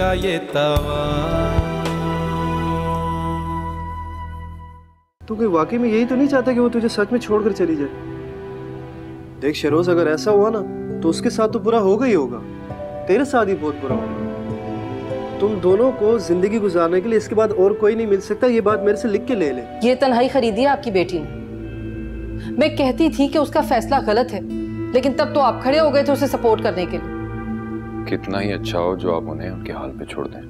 का ये तवा। तू कोई वाकई में यही तो नहीं चाहता कि वो तुझे सच में छोड़कर चली जाए? देख शेरोज, अगर ऐसा हुआ ना तो उसके साथ तो बुरा होगा ही होगा, तेरे साथ ही बहुत बुरा होगा। तुम दोनों को जिंदगी गुजारने के लिए इसके बाद और कोई नहीं मिल सकता, ये बात मेरे से लिख के ले ले। ये तन्हाई खरीदी है आपकी बेटी ने। मैं कहती थी कि उसका फैसला गलत है, लेकिन तब तो आप खड़े हो गए थे उसे सपोर्ट करने के लिए। कितना ही अच्छा हो जो आप उन्हें उनके हाल पे छोड़ दें।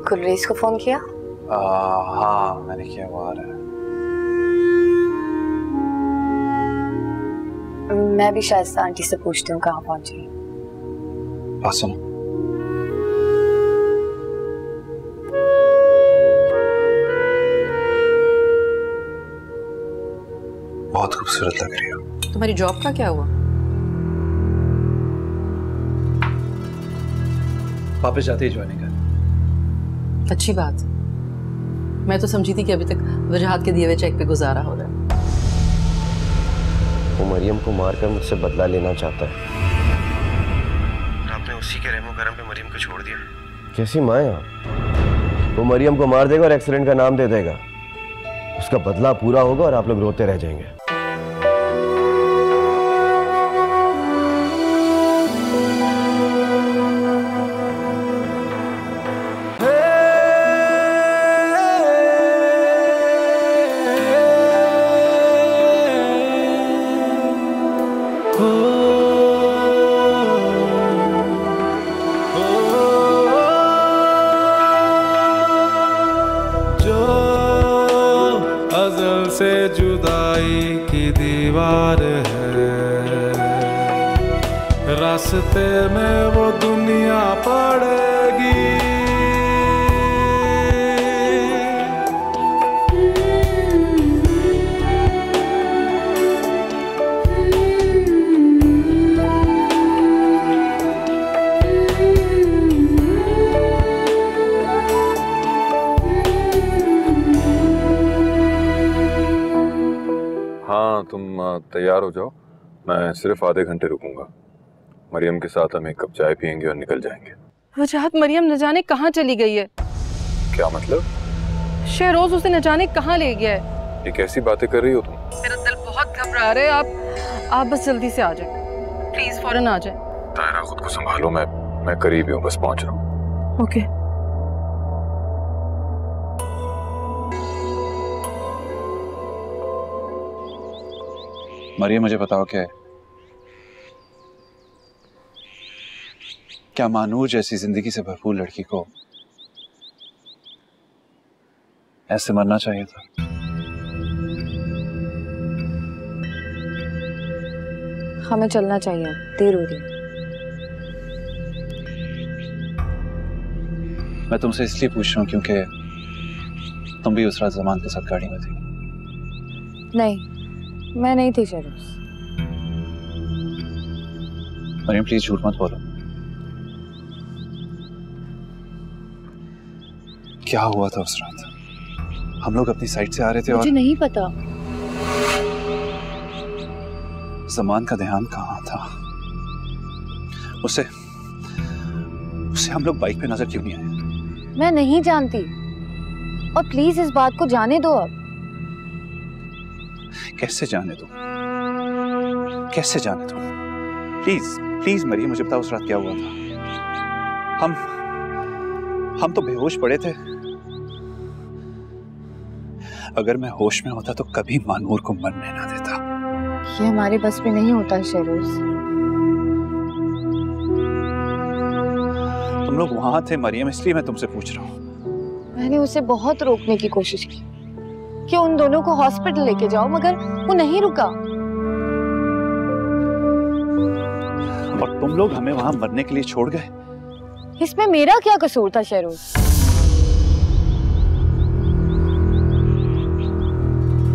गुलरेज को फोन किया? हाँ मैंने किया, वो आ रहा है। मैं भी शायद आंटी से पूछती हूँ कहाँ पहुंची। सुनो, बहुत खूबसूरत लग रही हो। तुम्हारी जॉब का क्या हुआ? वापस जाते ही ज्वाइनिंग कर। अच्छी बात। मैं तो समझी थी कि अभी तक वजहात के दिए हुए चेक पे गुजारा हो रहा है। वो मरियम को मारकर मुझसे बदला लेना चाहता है। आपने उसी के रहमो करम पे मरियम को छोड़ दिया। कैसी माँ है आप? वो मरियम को मार देगा और एक्सीडेंट का नाम दे देगा। उसका बदला पूरा होगा और आप लोग रोते रह जाएंगे। से जुदाई की दीवार है, रास्ते में वो दुनिया पड़ेगी। हाँ तुम तैयार हो जाओ, मैं सिर्फ आधे घंटे रुकूंगा। मरियम के साथ हम एक कप चाय पियेंगे और निकल जाएंगे। वजहात मरियम न जाने कहाँ चली गई है। क्या मतलब? शहरोज उसे न जाने कहाँ ले गया है। ये कैसी बातें कर रही हो तुम? मेरा दिल बहुत घबरा रहा है। आप बस जल्दी से आ जाए प्लीज, फौरन आ जाए। तायरा खुद को संभालो, मैं करीब ही हूँ, बस पहुंच रहा हूँ। ओके। मरियम मुझे बताओ क्या मानूर जैसी जिंदगी से भरपूर लड़की को ऐसे मरना चाहिए था? हमें चलना चाहिए, देर हो रही है। मैं तुमसे इसलिए पूछ रहा हूँ क्योंकि तुम भी उस रात जमान के साथ गाड़ी में थी। नहीं, मैं नहीं थी शहरोज। मरियम प्लीज झूठ मत बोलो। क्या हुआ था उस रात? हम लोग अपनी साइड से आ रहे थे और मुझे नहीं पता। जमान का ध्यान कहाँ था? उसे हम लोग बाइक पे नजर क्यों नहीं आए? मैं नहीं जानती, और प्लीज इस बात को जाने दो अब। कैसे जाने दो? कैसे जाने दो? प्लीज प्लीज मरियम मुझे बताओ उस रात क्या हुआ था? हम तो बेहोश पड़े थे। अगर मैं होश में होता तो कभी मानूर को मरने ना देता। ये हमारे बस में नहीं होता शहरोज। तुम लोग वहां थे मरियम, इसलिए मैं तुमसे पूछ रहा हूँ। मैंने उसे बहुत रोकने की कोशिश की कि उन दोनों को हॉस्पिटल लेके जाओ, मगर वो नहीं रुका। और तुम लोग हमें वहां मरने के लिए छोड़ गए। इसमें मेरा क्या कसूर था शहरोज?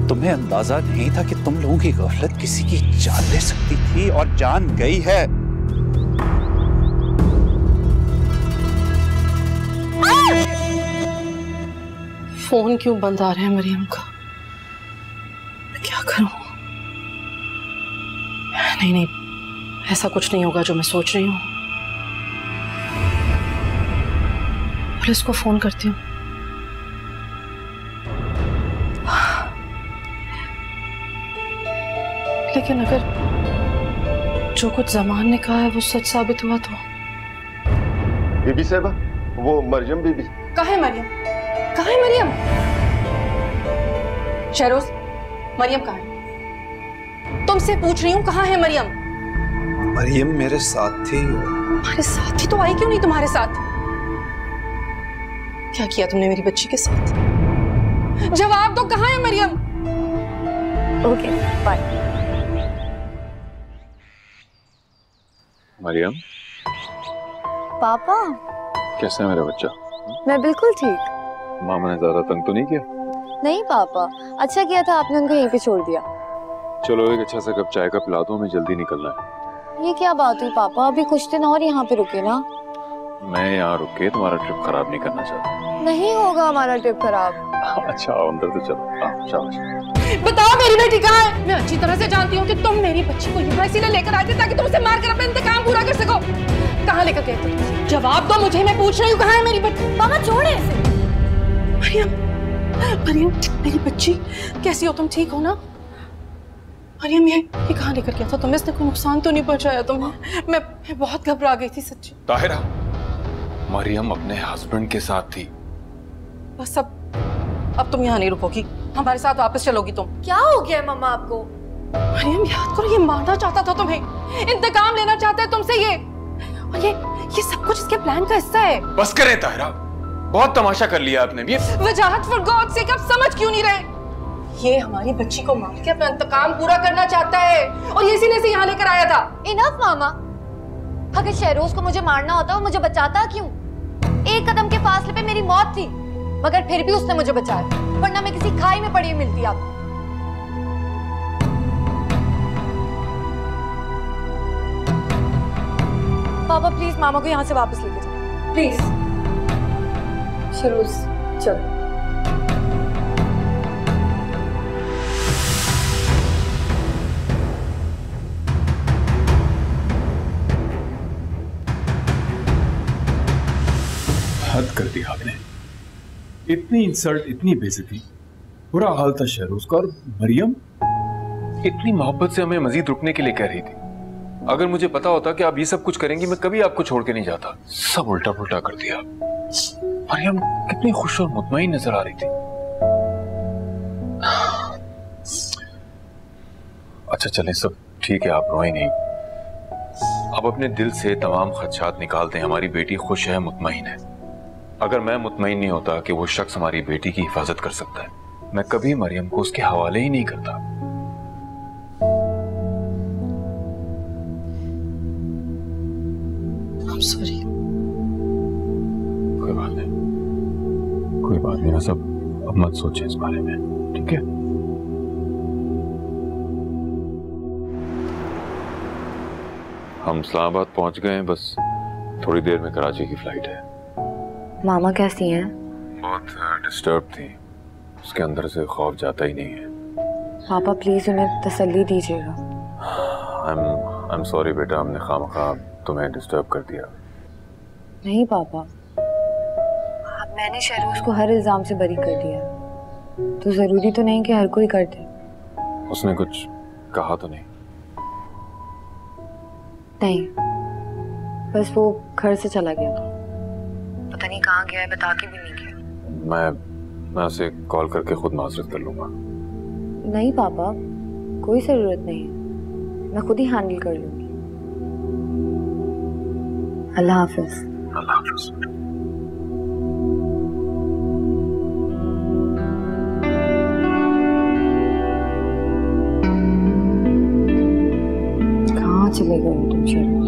तुम्हें अंदाजा नहीं था कि तुम लोगों की गफलत किसी की जान ले सकती थी, और जान गई है। फोन क्यों बंद आ रहा है मरियम का? मैं क्या करूं? नहीं, ऐसा कुछ नहीं होगा जो मैं सोच रही हूँ। पुलिस को फोन करती हूँ। लेकिन अगर जो कुछ जमान ने कहा है वो सच साबित हुआ तो? बीबी साहबा, वो मरियम बीबी। कहाँ है मरियम? कहाँ है मरियम? शहरोज, मरियम कहाँ है? तुमसे पूछ रही हूँ, कहाँ है मरियम? मरियम मेरे साथ थी। तुम्हारे साथ ही तो आई क्यों नहीं तुम्हारे साथ? क्या किया तुमने मेरी बच्ची के साथ? जवाब दो, कहाँ है मरियम? Okay bye. मरियम, पापा, कैसा है मेरा बच्चा? मैं बिल्कुल ठीक। मामा ने ज्यादा तंग तो नहीं किया? नहीं पापा, अच्छा किया था आपने उनको यहीं पे छोड़ दिया। चलो एक अच्छा सा कप चाय का पिला दो, हमें जल्दी निकलना है। ये क्या बात हुई पापा, अभी कुछ दिन और यहाँ पे रुके ना। मैं यहाँ रुक के तुम्हारा ट्रिप खराब नहीं करना चाहता। नहीं होगा हमारा ट्रिप खराब। अच्छा आओ अंदर तो चलो। शाबाश। बताओ मेरी बेटी कहाँ है? मैं अच्छी तरह से जानती हूँ कि तुम मेरी बच्ची को यहाँ इसीलिए लेकर आए थे ताकि तुम उसे मार कर अपना इंतकाम पूरा कर सको। कहाँ लेकर गए थे? जवाब दो मुझे, मैं पूछ रही हूँ कहाँ है मेरी बच्ची? मामा छोड़े इसे। मरियम, मरियम मेरी बच्ची, कैसी हो तुम? ठीक हो ना? मरियम ये कहाँ लेकर गया था तुम्हें? इसने कोई नुकसान तो नहीं पहुंचाया तुम्हें? मैं बहुत घबरा गई थी सच्ची। ताहिरा, मरियम अपने हस्बैंड के साथ थी। बस अब तुम यहाँ नहीं रुकोगी, हमारे साथ वापस चलोगी तुम। क्या हो गया मम्मा आपको? मरियम याद करो, ये मारना चाहता था तुम्हें, इंतकाम लेना चाहता है तुमसे ये, और ये सब कुछ इसके प्लान का हिस्सा है। बस करें ताहिरा, बहुत तमाशा कर लिया आपने भी। वजाहत फॉर गॉड सेक, आप समझ क्यों नहीं रहे? ये हमारी बच्ची को मार के अपना इंतकाम पूरा करना चाहता है और ये इसीलिए से यहाँ लेकर आया था। इनफ मामा, अगर शहरोज को मुझे मारना होता वो मुझे बचाता क्यों? एक कदम के फासले पे मेरी मौत थी, मगर फिर भी उसने मुझे बचाया, वरना मैं किसी खाई में पड़ी मिलती आप। पापा प्लीज मामा को यहाँ से वापस लेके जाओ प्लीज। शहरोज चलो। हद कर दी आपने, इतनी इंसल्ट, इतनी बेइज्जती, बुरा हाल था शहरोज का। और मरियम इतनी मोहब्बत से हमें मजीद रुकने के लिए कह रही थी। अगर मुझे पता होता कि आप ये सब कुछ करेंगी, मैं कभी आपको छोड़ के नहीं जाता। सब उल्टा पुल्टा कर दिया। मरियम कितनी खुश और मुतमईन नजर आ रही थी। अच्छा चलें, सब ठीक है, आप रोए नहीं। अब अपने दिल से तमाम खदशात निकाल दें। हमारी बेटी खुश है, मुतमईन है। अगर मैं मुतमईन नहीं होता कि वो शख्स हमारी बेटी की हिफाजत कर सकता है, मैं कभी मरियम को उसके हवाले ही नहीं करता। I'm sorry। कोई बात नहीं, कोई बात नहीं। ना सब, अब मत सोचे इस बारे में, ठीक है? हम इस्लामाबाद पहुंच गए हैं, बस थोड़ी देर में कराची की फ्लाइट है। मामा कैसी हैं? बहुत डिस्टर्ब थी, उसके अंदर से खौफ जाता ही नहीं है। पापा प्लीज उन्हें तसल्ली दीजिएगा। आई एम सॉरी बेटा, हमने खामखा तुम्हें डिस्टर्ब कर दिया। नहीं पापा, मैंने शहरोज को हर इल्जाम से बरी कर दिया, तो जरूरी तो नहीं कि हर कोई कर दे। उसने कुछ कहा तो नहीं? नहीं, बस वो घर से चला गया था, पता नहीं कहाँ गया है, बता के भी नहीं गया। मैं उसे कॉल करके खुद माजरत कर लूंगा। नहीं पापा, कोई जरूरत नहीं, मैं खुद ही हैंडल कर लूंगी। अल्लाह हाफिज। अल्लाह हाफिज। कहाँ चले गए तुम शहरोज?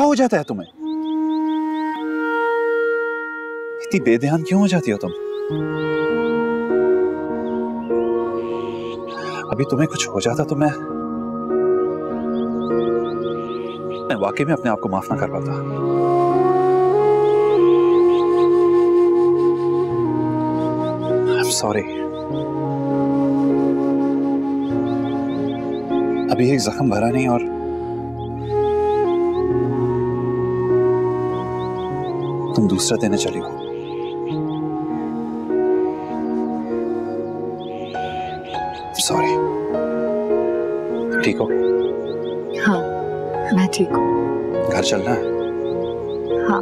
हो जाता है तुम्हें? इतनी बेध्यान क्यों हो जाती हो तुम? अभी तुम्हें कुछ हो जाता तो मैं वाकई में अपने आप को माफ ना कर पाता। I'm sorry। अभी एक जख्म भरा नहीं और तुम दूसरा देने चली हो। सॉरी। ठीक हो? हाँ, मैं ठीक हूँ। घर चलना है? हाँ।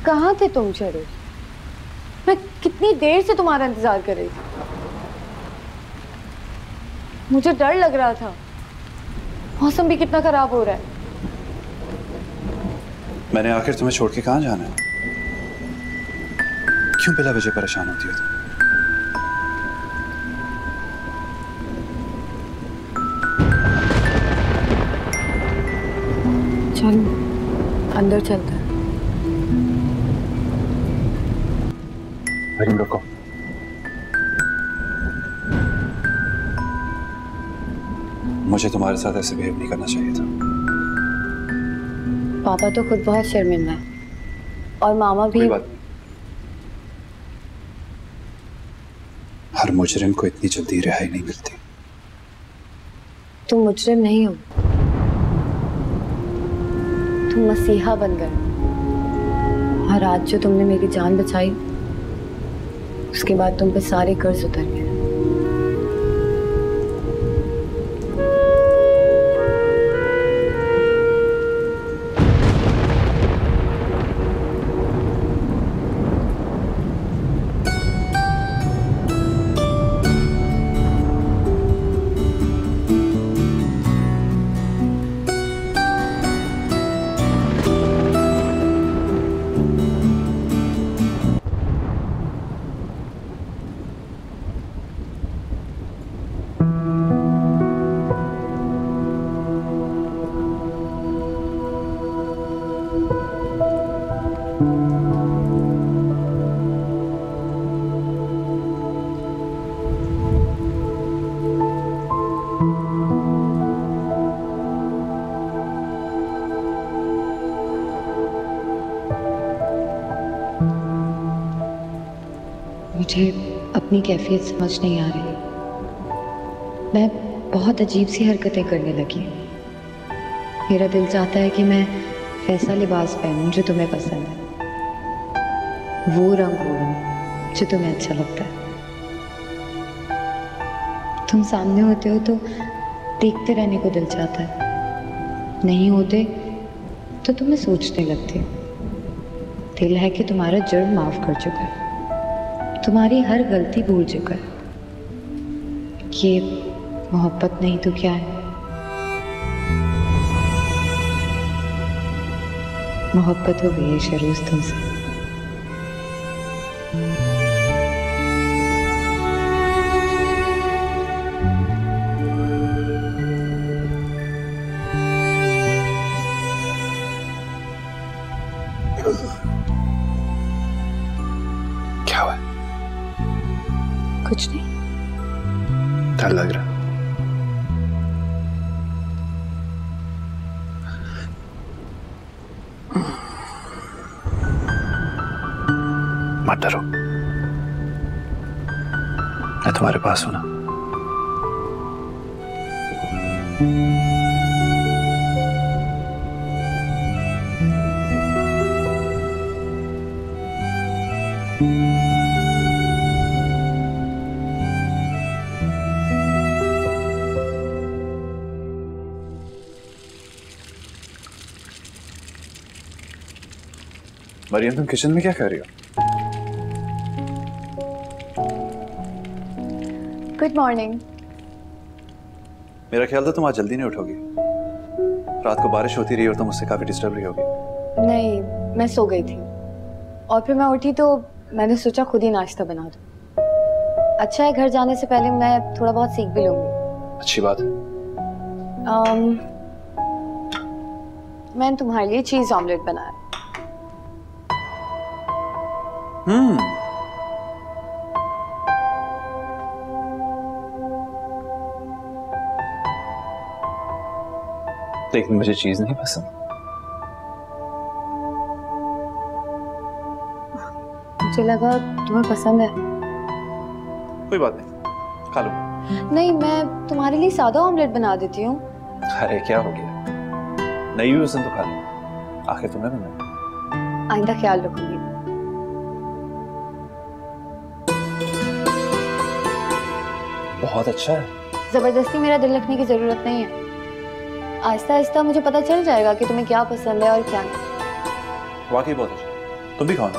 कहाँ थे तुम शरोज? मैं कितनी देर से तुम्हारा इंतजार कर रही थी। मुझे डर लग रहा था। मौसम भी कितना खराब हो रहा है। मैंने आखिर तुम्हें छोड़ के कहाँ जाना है? क्यों बिला वजह परेशान होती हो तुम? चलो अंदर चलते हैं। मरियम रुको। मुझे तुम्हारे साथ ऐसे बिहेव नहीं करना चाहिए था। पापा तो खुद बहुत शर्मिंदा है और मामा भी। कोई बात नहीं। हर मुजरिम को इतनी जल्दी रिहाई नहीं मिलती। तुम मुजरिम नहीं हो, तुम मसीहा बन गए। और आज जो तुमने मेरी जान बचाई, उसके बाद तुम पे सारे कर्ज उतर गए। मुझे अपनी कैफियत समझ नहीं आ रही। मैं बहुत अजीब सी हरकतें करने लगी। मेरा दिल चाहता है कि मैं वैसा लिबास पहनूं जो तुम्हें पसंद है, वो रंग ओढ़ूं जो तुम्हें अच्छा लगता है। तुम सामने होते हो तो देखते रहने को दिल चाहता है, नहीं होते तो तुम्हें सोचने लगती हूँ। दिल है कि तुम्हारा जुर्म माफ कर चुका है, तुम्हारी हर गलती भूल चुका है। ये मोहब्बत नहीं तो क्या है? मोहब्बत हो गई है शरोज तुमसे। क्या हुआ? कुछ नहीं। डर लग रहा? मत डरो, मैं तुम्हारे पास हूं ना। मरियम तुम किचन में क्या कर रही हो? Good morning. मेरा ख्याल था तुम आज जल्दी नहीं उठोगी। रात को बारिश होती रही और तुम उससे काफी डिस्टर्ब रही होगी। नहीं, मैं सो गई थी और फिर मैं उठी तो मैंने सोचा खुद ही नाश्ता बना दूं। अच्छा है, घर जाने से पहले मैं थोड़ा बहुत सीख भी लूंगी। अच्छी बात है। मैंने तुम्हारे लिए चीज ऑमलेट बनाया। लेकिन मुझे चीज नहीं पसंद। मुझे लगा तुम्हें पसंद है। कोई बात नहीं, खा लो। नहीं, मैं तुम्हारे लिए सादा ऑमलेट बना देती हूँ। अरे क्या हो गया, नहीं भी पसंद तो खा लो, आखिर तुमने बनाया। आइंदा ख्याल रखूंगी। बहुत अच्छा है। जबरदस्ती मेरा दिल रखने की जरूरत नहीं है। आहिस्ता आहिस्ता मुझे पता चल जाएगा कि तुम्हें क्या पसंद है और क्या नहीं। वाकई बहुत अच्छा। तुम भी खाओ ना।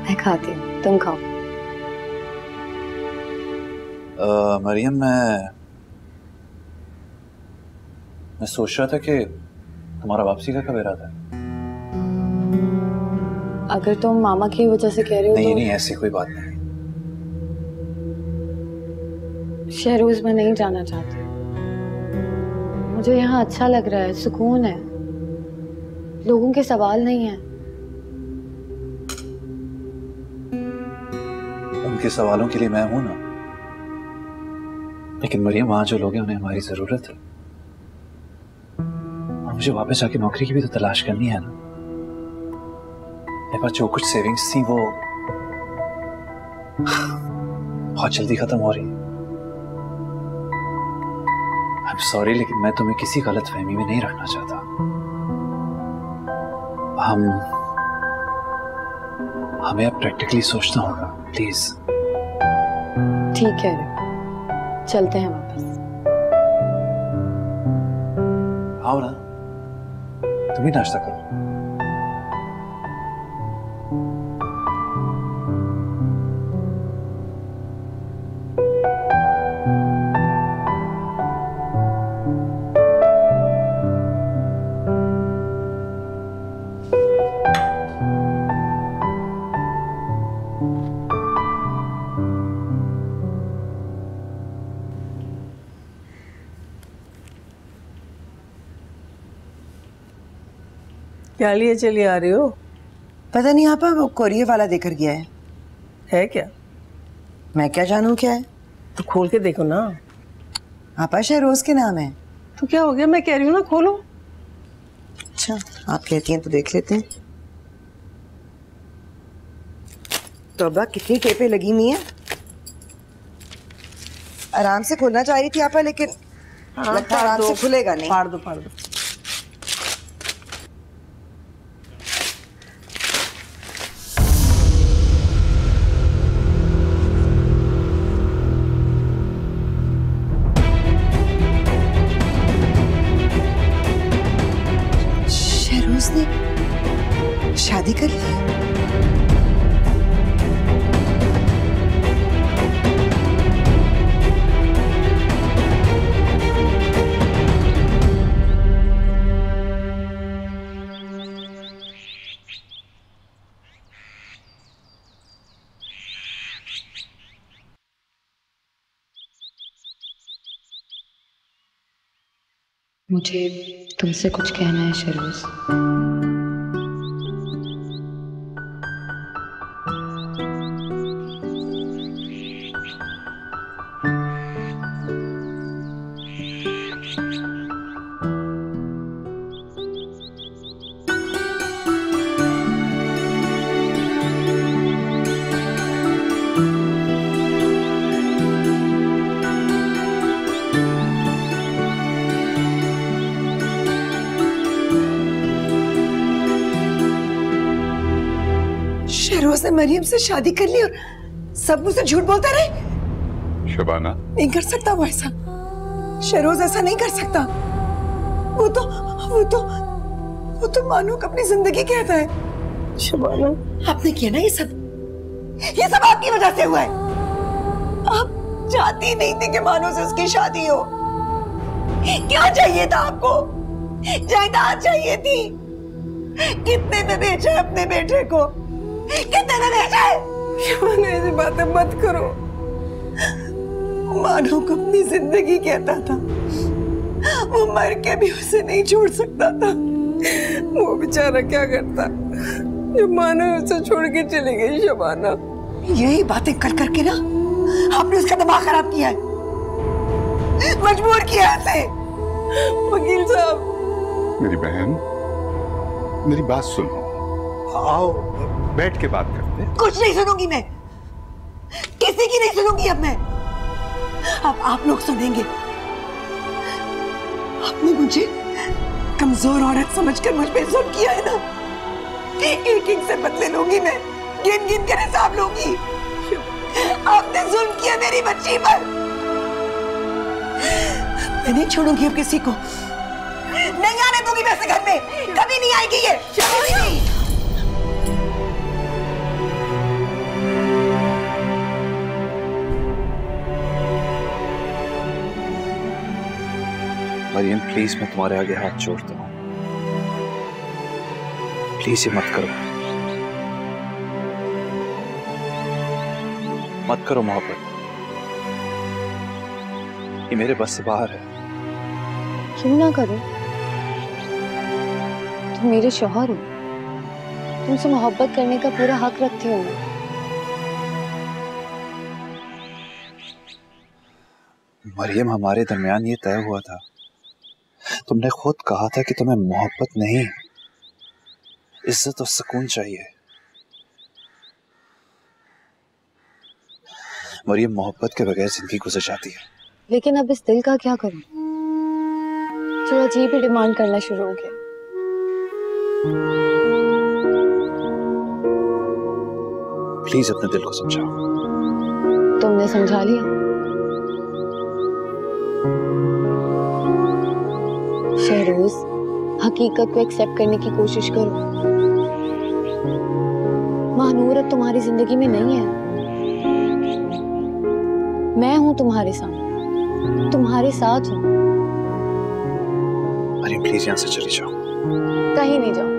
मैं खाती हूँ, तुम खाओ। मरियम, मैं सोच रहा था कि तुम्हारा वापसी का कब इरादा है? अगर तुम मामा की वजह से कह रहे हो नहीं तो... नहीं, ऐसी कोई बात नहीं। शहरोज में नहीं जाना चाहती। मुझे यहाँ अच्छा लग रहा है, सुकून है, लोगों के सवाल नहीं है। उनके सवालों के लिए मैं हूं ना, लेकिन मरियम वहां जो लोग हैं उन्हें हमारी जरूरत है। और मुझे वापस जाके नौकरी की भी तो तलाश करनी है ना। मेरे पास जो कुछ सेविंग्स थी वो बहुत जल्दी खत्म हो रही है। I'm sorry, लेकिन मैं तुम्हें किसी गलत फहमी में नहीं रखना चाहता। हमें अब प्रैक्टिकली सोचना होगा, प्लीज। ठीक है, चलते हैं वापस। आओ ना, तुम ही नाश्ता करो। क्या लिए चली आ रही हो? पता नहीं आपा, वो कोरियर वाला देकर गया है क्या? मैं क्या जानूं क्या है। तो खोल के देखो ना। आपा शहरोज के नाम है। तो क्या हो गया, मैं कह रही हूँ ना खोलो। अच्छा, आप कहती हैं तो देख लेते हैं। तो अब्बा कितनी टेपें लगी हुई हैं। आराम से खोलना चाह रही थी आपा, लेकिन लगता है आराम से खुलेगा नहीं। फाड़ दो फाड़ दो। उसने शादी कर ली। मुझे तुमसे कुछ कहना है शहरोज। शहरोज ने मरियम से शादी कर ली और सब मुझसे झूठ बोलता रहे। शबाना, नहीं कर सकता वो ऐसा। शहरोज ऐसा नहीं कर सकता। वो तो मानो को अपनी जिंदगी कहता है। शबाना, आपने किया ना ये सब आपकी वजह से हुआ है। आप चाहती नहीं थी कि मानो से उसकी शादी हो। क्या चाहिए था आपको? जायदाद चाहिए थी। कितने में बेचा है अपने बेटे को? कितने में बेचा है? शबाना, ऐसी बातें मत करो। मानो को अपनी जिंदगी कहता था, वो मर के भी उसे नहीं छोड़ सकता था। वो बेचारा क्या करता जब मानो उसे छोड़ के चली गई। शबाना, यही बातें कर करके ना आपने उसका दिमाग खराब किया है, मजबूर किया है उसे। वकील साहब। मेरी बहन, मेरी बात सुनो, आओ बैठ के बात करते। कुछ नहीं सुनूंगी मैं, किसी की नहीं सुनूंगी अब मैं। अब आप लोग सुनेंगे। आपने मुझे कमजोर औरत समझकर मुझ पे जुल्म किया है ना, एक एक से बदले लूंगी मैं, गिन गिन कर हिसाब लूंगी। आपने जुल्म किया मेरी बच्ची पर। मैं नहीं छोड़ूंगी अब किसी को, नहीं आने दूंगी मैं इस घर में, कभी नहीं आएगी ये, कभी नहीं। मरियम प्लीज, मैं तुम्हारे आगे हाथ जोड़ता हूँ, प्लीज ये मत करो, मत करो मोहब्बत, ये मेरे बस से बाहर है। क्यों ना करो? तुम मेरे शौहर हो, तुमसे मोहब्बत करने का पूरा हक रखती हूँ मैं। मरियम, हमारे दरमियान ये तय हुआ था, तुमने खुद कहा था कि तुम्हें मोहब्बत नहीं, इज्जत और सुकून चाहिए। मरियम, मोहब्बत के बगैर जिंदगी गुजर जाती है। लेकिन अब इस दिल का क्या करूं जो अजीब ही डिमांड करना शुरू हो गया। प्लीज अपने दिल को समझाओ। तुमने समझा लिया? शहरोज, हकीकत को एक्सेप्ट करने की कोशिश करो। महानूर अब तुम्हारी जिंदगी में नहीं है। मैं हूं तुम्हारे साथ, तुम्हारे साथ हूं। अरे प्लीज यहाँ से चली जाओ। कहीं नहीं जाओ।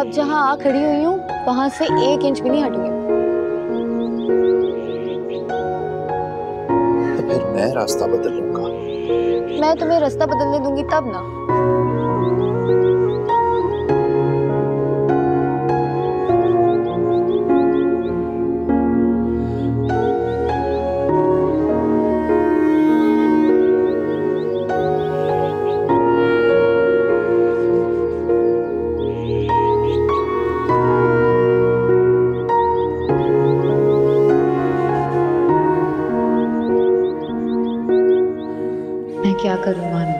अब जहां आ खड़ी हुई हूं वहां से 1 इंच भी नहीं हटूंगी। तो फिर मैं रास्ता बदल लूंगा। मैं तुम्हें रास्ता बदलने दूंगी तब ना। क्या करूं मानो,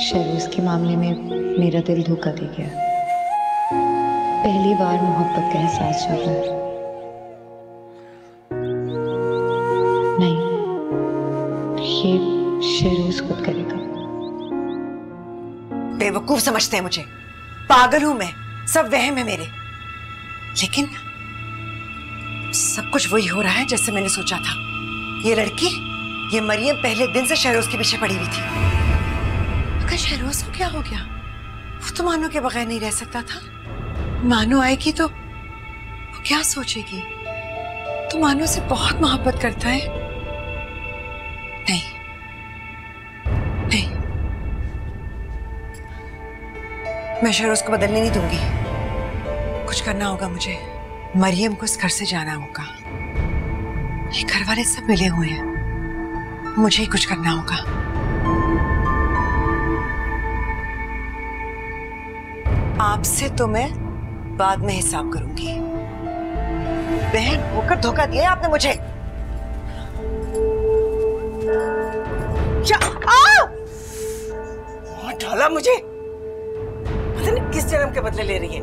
शहरोज के मामले में मेरा दिल धोखा दे गया। पहली बार मोहब्बत का एहसास हो रहा है। नहीं, ये शहरोज खुद करेगा। बेवकूफ समझते हैं मुझे, पागल हूं मैं, सब वहम है मेरे। लेकिन सब कुछ वही हो रहा है जैसे मैंने सोचा था। ये लड़की, ये मरियम पहले दिन से शहरोज के पीछे पड़ी हुई थी। अगर शहरोज को क्या हो गया? वो तो मानो के बगैर नहीं रह सकता था। मानो आएगी तो वो क्या सोचेगी? तो मानो से बहुत मोहब्बत करता है। नहीं नहीं, मैं शहरोज को बदलने नहीं दूंगी। कुछ करना होगा मुझे। मरियम को इस घर से जाना होगा। ये घर वाले सब मिले हुए हैं, मुझे ही कुछ करना होगा। आपसे तो मैं बाद में हिसाब करूंगी। बहन होकर धोखा दिया आपने मुझे। क्या ढाला मुझे, पता नहीं किस जन्म के बदले ले रही है।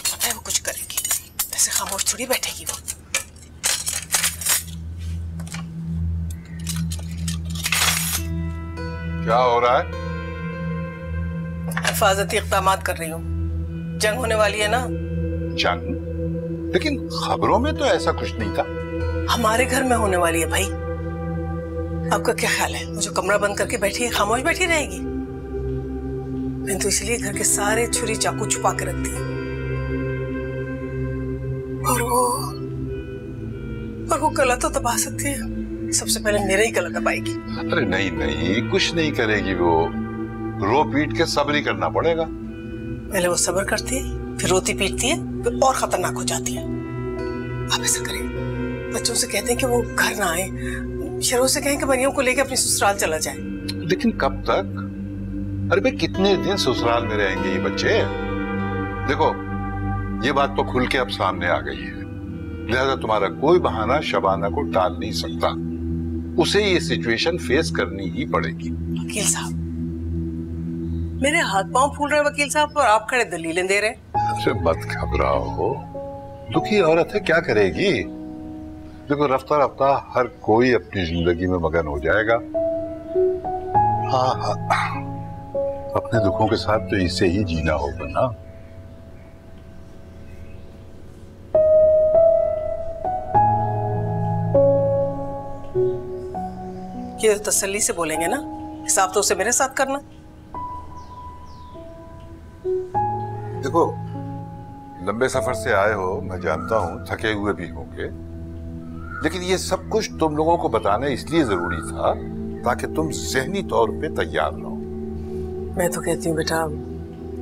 पता है वो कुछ करेगी, ऐसे खामोश थोड़ी बैठेगी वो। क्या हो रहा है? हिफाजती इक़दामात कर रही हूँ। जंग होने वाली है ना। जंग? लेकिन खबरों में तो ऐसा कुछ नहीं था। हमारे घर में होने वाली है भाई। आपका क्या ख्याल है, मुझे कमरा बंद करके बैठी है, खामोश बैठी रहेगी? मैंने तो इसलिए घर के सारे छुरी चाकू छुपा के रख दिए। और वो गला तो दबा सकती है। सबसे पहले मेरा ही गला दबाएगी। अरे नहीं नहीं, कुछ नहीं करेगी वो। रो पीट के सब्र ही करना पड़ेगा। पहले वो सब्र करती है, फिर रोती पीटती है, फिर और खतरनाक हो जाती है। आप ऐसा करें, बच्चों से कहते हैं कि वो घर ना आए, शरों से कहें कि मरियम को लेकर अपनी ससुराल चला जाए। लेकिन कब तक? अरे भाई कितने दिन ससुराल में रहेंगे ये बच्चे? देखो, ये बात तो खुल के अब सामने आ गई है, लिहाजा तुम्हारा कोई बहाना शबाना को टाल नहीं सकता। उसे ये सिचुएशन फेस करनी ही पड़ेगी। वकील साहब, मेरे हाथ पांव फूल रहे वकील साहब, और आप खड़े दलीलें दे रहे। अरे मत घबराओ, दुखी औरत है, क्या करेगी? देखो रफ्ता रफ्ता हर कोई अपनी जिंदगी में मगन हो जाएगा। हाँ हाँ, अपने दुखों के साथ तो इसे ही जीना होगा ना। ये तसल्ली से बोलेंगे ना, हिसाब तो उसे मेरे साथ करना। देखो, लंबे सफर से आए हो, मैं जानता हूं थके हुए भी होंगे, लेकिन ये सब कुछ तुम लोगों को बताना इसलिए जरूरी था ताकि तुम ज़हनी तौर पे तैयार रहो। मैं तो कहती हूँ बेटा,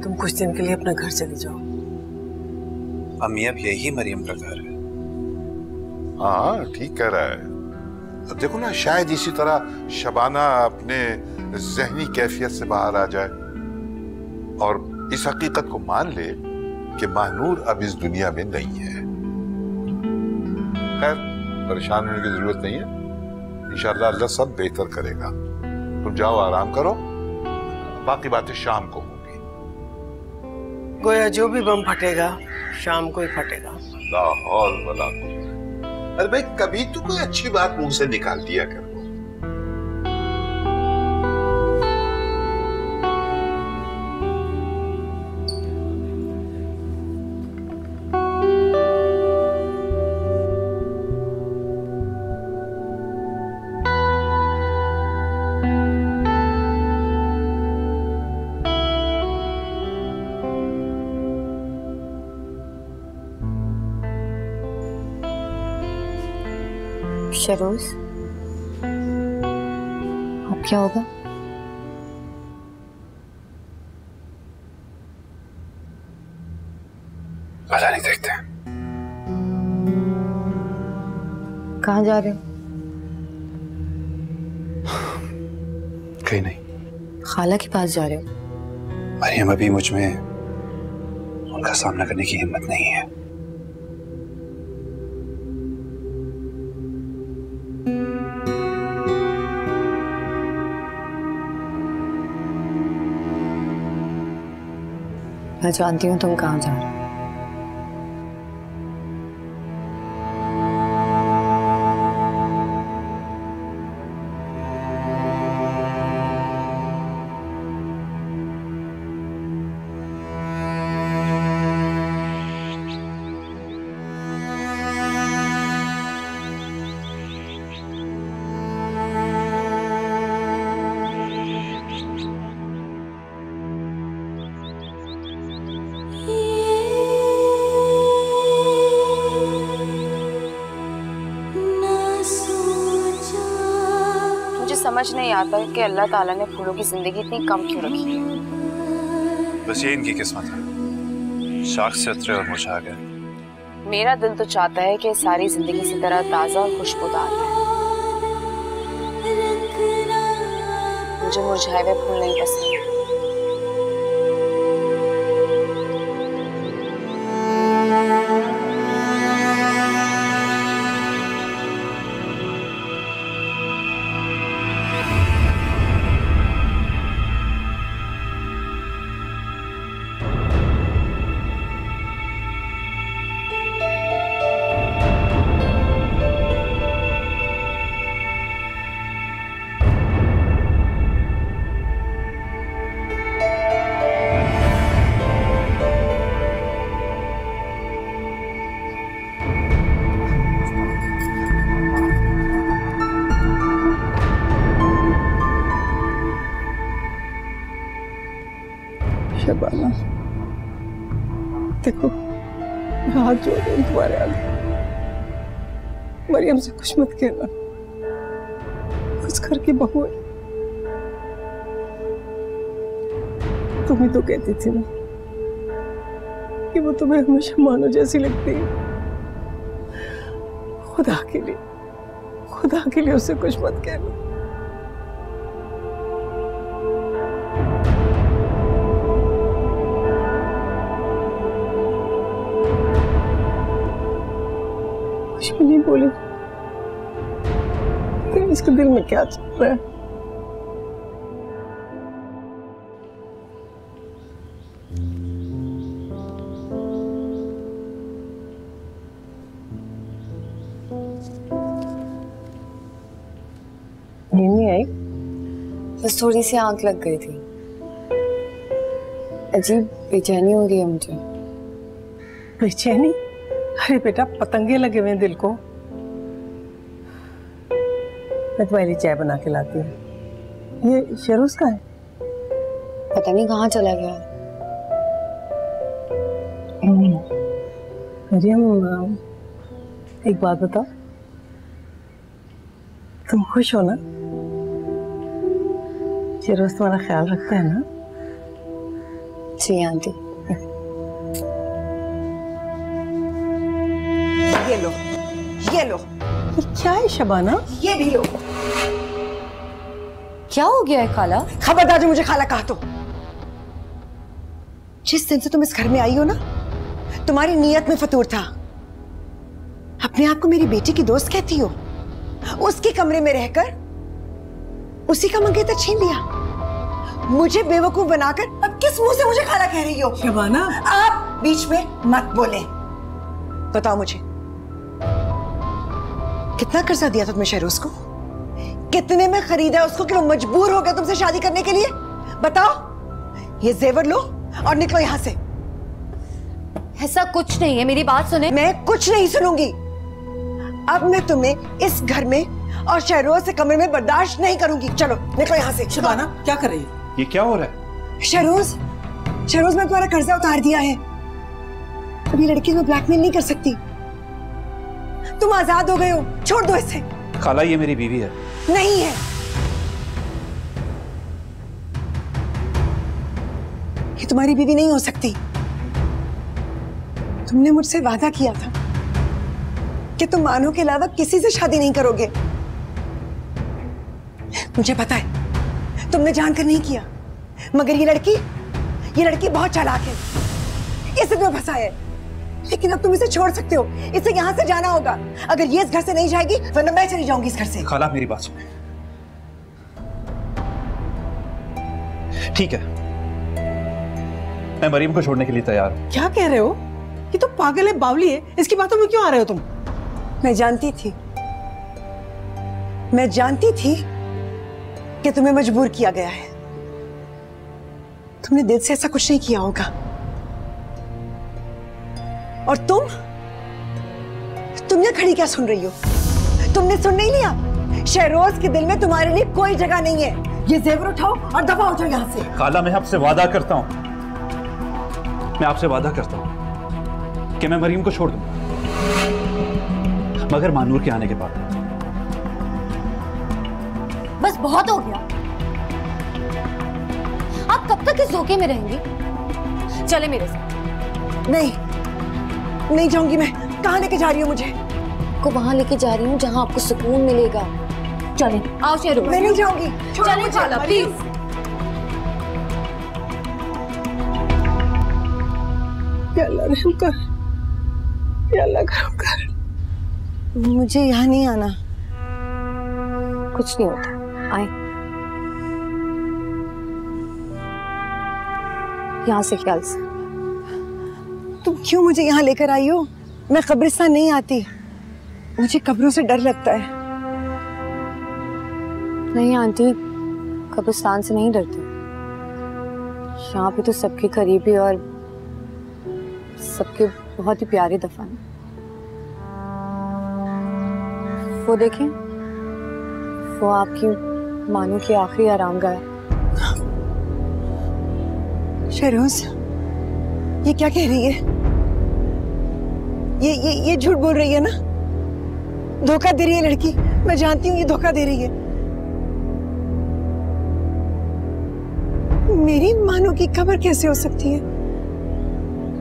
तुम कुछ दिन के लिए अपने घर चले जाओ। अम्मी अब यही मरियम का घर है। हाँ ठीक कह रहा है। अब देखो ना, शायद इसी तरह शबाना अपने ज़हनी कैफियत से बाहर आ जाए और इस हकीकत को मान ले कि महानूर अब इस दुनिया में नहीं है। खैर, परेशान होने की जरूरत नहीं है, इंशाअल्लाह अल्लाह सब बेहतर करेगा। तुम जाओ, आराम करो, बाकी बातें शाम को होंगी। गोया जो भी बम फटेगा शाम को ही फटेगा। लाहौल वला। अरे भाई, कभी तो कोई अच्छी बात मुंह से निकाल दिया करो। शरोज, अब क्या होगा? पता नहीं, देखते हैं। कहाँ जा रहे हो? कहीं नहीं। खाला के पास जा रहे हो? मरियम, अभी मुझ में उनका सामना करने की हिम्मत नहीं है। मैं जानती हूँ तुम कहाँ जा रहे हो। समझ नहीं आता कि अल्लाह ताला ने फूलों की जिंदगी इतनी कम क्यों रखी है। बस ये इनकी किस्मत है, शाख से उतरे और मुरझा गए। मेरा दिल तो चाहता है कि सारी जिंदगी इसी तरह ताज़ा और खुशबूदार है। मुझे मुरझाए हुए फूल नहीं पसंद। शबाना, देखो मैं हाथ जोड़ रही हूँ तुम्हारे आगे, मरियम से कुछ मत कहना, कुछ घर की बहू है। तुम ही तो कहती थी ना कि वो तुम्हें हमेशा मानो जैसी लगती है। खुदा के लिए उससे कुछ मत कहना। कुछ भी नहीं बोली, तो इसके दिल में क्या चल रहा है? नींद नहीं आई? बस थोड़ी सी आंख लग गई थी। अजीब बेचैनी हो रही है मुझे। बेचैनी? अरे बेटा, पतंगे लगे हुए हैं दिल को। मैं तुम्हारे लिए चाय बना के लाती हूँ। ये शरोज का है? पता नहीं कहाँ चला गया। मरियम, एक बात बताओ, तुम खुश हो ना? शरोज तुम्हारा ख्याल रखता है ना? जी आंटी। ये लो, ये लो। ये क्या है शबाना? ये भी लो। क्या हो गया है खाला? खबरदार जो मुझे खाला कहा तो। जिस दिन से तुम इस घर में आई हो ना, तुम्हारी नीयत में फतूर था। अपने आप को मेरी बेटी की दोस्त कहती हो, उसके कमरे में रहकर उसी का मंगेतर छीन लिया। मुझे बेवकूफ बनाकर अब किस मुंह से मुझे खाला कह रही हो? शबाना, आप बीच में मत बोले। बताओ मुझे, कितना कर्जा दिया था तुमने शहरोज को? कितने में खरीदा उसको कि वो मजबूर हो गया तुमसे शादी करने के लिए? बताओ। ये जेवर लो और निकलो यहां से। ऐसा कुछ नहीं है, मेरी बात सुने। मैं कुछ नहीं सुनूंगी। अब मैं तुम्हें इस घर में और शहरोज से कमरे में बर्दाश्त नहीं करूंगी। चलो निकलो यहाँ से। शबाना, क्या कर रही है? ये क्या हो रहा है? शहरोज, मैं तुम्हारा कर्जा उतार दिया है। अभी लड़की को ब्लैकमेल नहीं कर सकती। तुम आजाद हो गए हो, छोड़ दो इसे। खाला, ये मेरी बीवी है। नहीं है। ये तुम्हारी बीवी नहीं हो सकती। तुमने मुझसे वादा किया था कि तुम मानो के अलावा किसी से शादी नहीं करोगे। मुझे पता है तुमने जानकर नहीं किया, मगर ये लड़की बहुत चालाक है। इसे तुम्हें फंसा है, लेकिन अब तुम इसे छोड़ सकते हो। इसे यहाँ से जाना होगा। अगर ये इस घर से नहीं जाएगी, वरना मैं चली जाऊंगी इस घर से। खाला, मेरी बात सुने। ठीक है, मैं मरियम को छोड़ने के लिए तैयार हूं। क्या कह रहे हो? ये तो पागल है, बावली है। इसकी बातों में क्यों आ रहे हो तुम? मैं जानती थी कि तुम्हें मजबूर किया गया है। तुमने दिल से ऐसा कुछ नहीं किया होगा। और तुमने खड़ी क्या सुन रही हो? तुमने सुन नहीं लिया? शहरोज के दिल में तुम्हारे लिए कोई जगह नहीं है। ये जेवर उठाओ और दफा हो जाओ यहाँ से। खाला, मैं आपसे वादा करता हूं कि मैं मरियम को छोड़ दूंगा, मगर मानूर के आने के बाद। बस बहुत हो गया। आप कब तक इस धोखे में रहेंगी? चले मेरे साथ। नहीं जाऊंगी मैं। कहाँ लेके जा रही हो मुझे? को वहां लेके जा रही हूँ जहाँ आपको सुकून मिलेगा। चले, आओ शहरोज। मैं नहीं जाऊंगी। चले खाला, प्लीज। या अल्लाह रहम कर, या अल्लाह रहम कर। मुझे यहाँ नहीं आना। कुछ नहीं होता, आए। यहाँ से ख्याल से। तुम क्यों मुझे यहाँ लेकर आई हो? मैं कब्रिस्तान नहीं आती। मुझे कब्रों से डर लगता है। नहीं आंटी, कब्रिस्तान से नहीं डरती। यहाँ पे तो सबके करीबी और सबके बहुत ही प्यारे दफन। वो देखें, वो आपकी मानो की आखिरी आरामगाह है। शहरोज, ये क्या कह रही है? ये झूठ बोल रही है ना? धोखा दे रही है लड़की। मैं जानती हूँ ये धोखा दे रही है। मेरी मानो की खबर कैसे हो सकती है?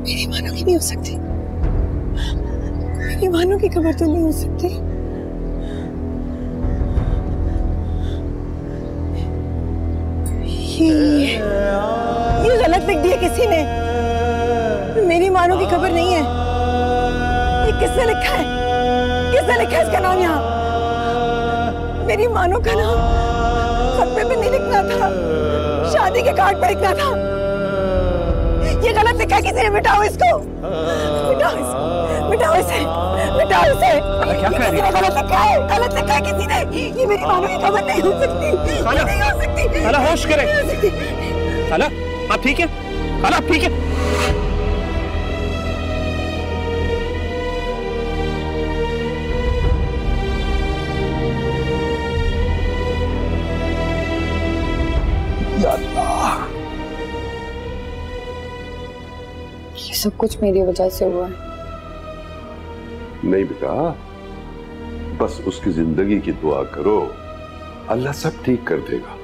मेरी मानो की नहीं हो सकती। मेरी मानो की खबर तो नहीं हो सकती। ये गलत लिख दिया किसी ने। मेरी मानो की खबर नहीं है। ये किसने लिखा है? किसने लिखा है इसका नाम यहाँ? मेरी मानो का नाम खत पे नहीं लिखना था, शादी के कार्ड पर लिखना था। ये गलत लिखा है किसी ने। मिटाओ इसको, मिटाओ इसको, मिटाओ इसे, मिटाओ इसे। क्या कर रही है? गलत लिखा है, गलत लिखा है किसी ने। ये मेरी मानो की खबर नहीं हो सकती, नहीं हो सकती। खाला होश करे। खाला आप ठीक है? खाला आप ठीक है? ये सब कुछ मेरी वजह से हुआ है। नहीं बेटा, बस उसकी जिंदगी की दुआ करो, अल्लाह सब ठीक कर देगा।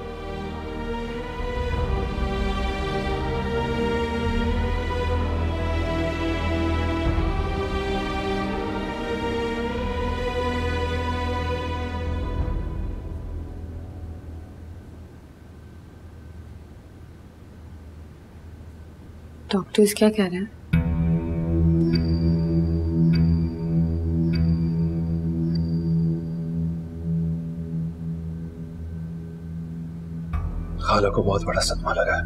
डॉक्टर्स क्या कह रहे हैं? खाला को बहुत बड़ा सदमा लगा है।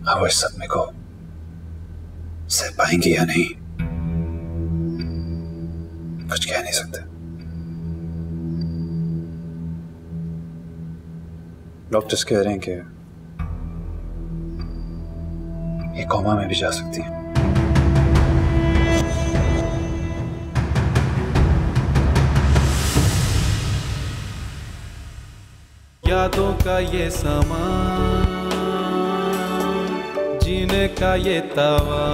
अब वो इस सदमे को सह पाएंगी या नहीं, कुछ कह नहीं सकते। डॉक्टर्स कह रहे हैं कि ये कोमा में भी जा सकती है। यादों का ये समा, जीने का ये तवा,